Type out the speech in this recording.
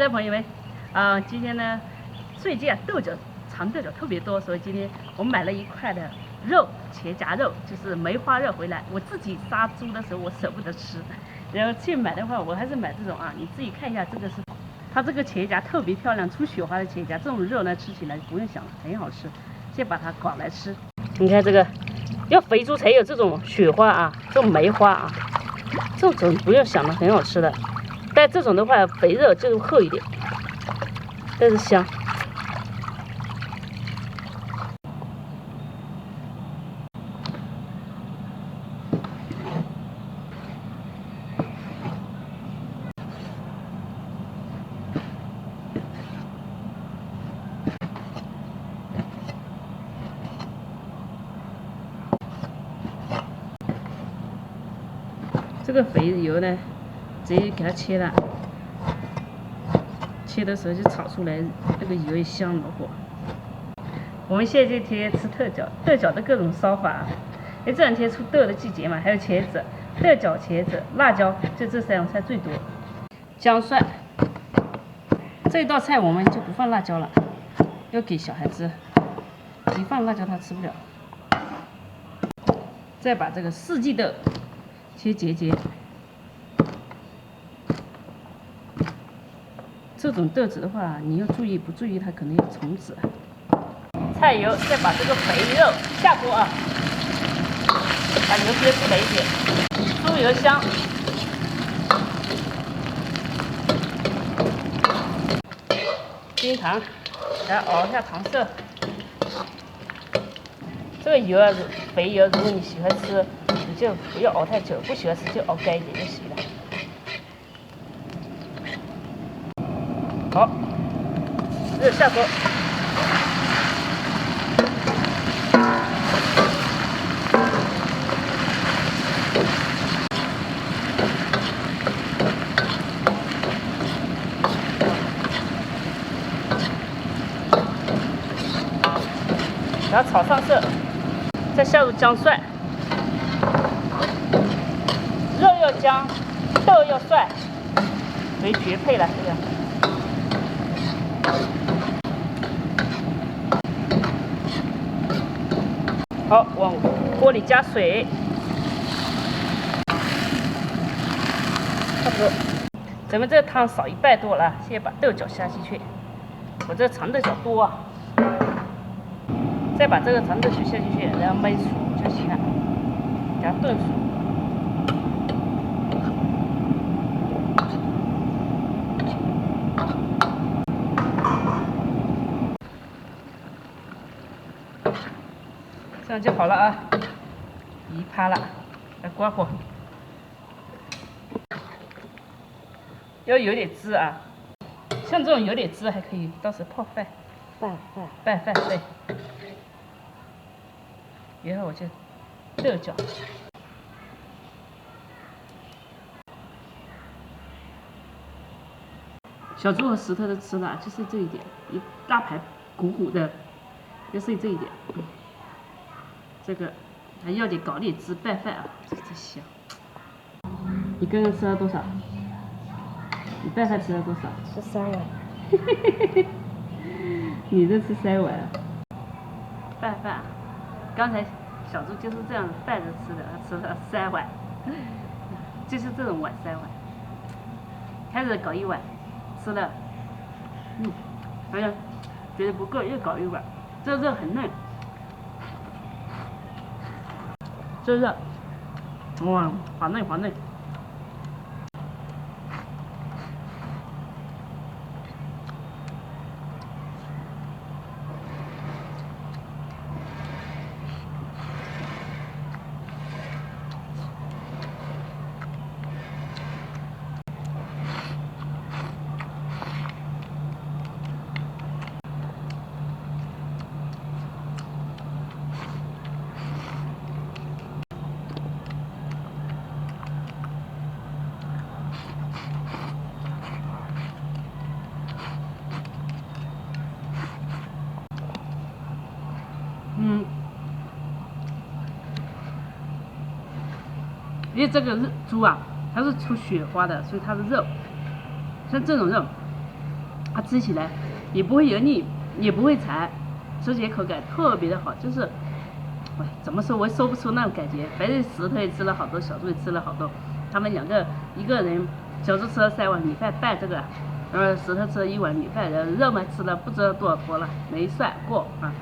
的朋友们，今天呢，最近长豆角特别多，所以今天我买了一块的肉，茄夹肉，就是梅花肉回来。我自己杀猪的时候我舍不得吃，然后去买的话，我还是买这种啊。你自己看一下，这个是它这个茄夹特别漂亮，出雪花的茄夹，这种肉呢吃起来不用想了，很好吃。先把它搞来吃。你看这个，要肥猪才有这种雪花啊，这种梅花啊，这种不用想了，很好吃的。但这种的话，肥肉就是厚一点，但是香。这个肥油呢，直接给它切了，切的时候就炒出来，那个油也香老火。我们现在这天吃豆角的各种烧法。这两天出豆的季节嘛，还有茄子、豆角、茄子、辣椒，就这三种菜最多。姜蒜，这道菜我们就不放辣椒了，要给小孩子，一放辣椒他吃不了。再把这个四季豆切节节，这种豆子的话，你要注意，不注意它可能有虫子。菜油，再把这个肥肉下锅啊，把油煸出来一点，猪油香，冰糖，给它熬一下糖色。这个油啊，肥油，如果你喜欢吃，你就不要熬太久；不喜欢吃就熬干一点就行了。好，热下锅。然后炒上色，再下入姜蒜，肉要姜，豆要蒜，为绝配了。这个好，往锅里加水，差不多。咱们这个汤少一半多了，现在把豆角下进去。我这长豆角多啊。再把这个长豆角下进去，然后焖熟就行了，给它炖熟。这样就好了啊，一趴了，来关火。要有点汁啊，像这种有点汁还可以，到时泡饭。拌饭对。然后我就豆角，小猪和石头都吃了，就剩这一点，一大盘鼓鼓的，就剩这一点。这个还要点搞点汁拌饭啊，这香。你刚刚吃了多少？你拌饭吃了多少？吃3碗。你这吃3碗啊？拌饭。刚才小猪就是这样拌着吃的，吃了3碗，就是这种碗3碗。开始搞1碗，吃了，好像觉得不够，又搞1碗。这肉很嫩，这肉，哇，滑嫩滑嫩。因为这个猪啊，它是出雪花的，所以它的肉，像这种肉，它吃起来也不会油腻，也不会柴，吃起来口感特别的好，就是，哎，怎么说我也说不出那种感觉。反正石头也吃了好多，小猪也吃了好多，他们两个一个人，小猪吃了3碗米饭拌这个，石头吃了1碗米饭，肉嘛吃了不知道多少坨了，没算过啊。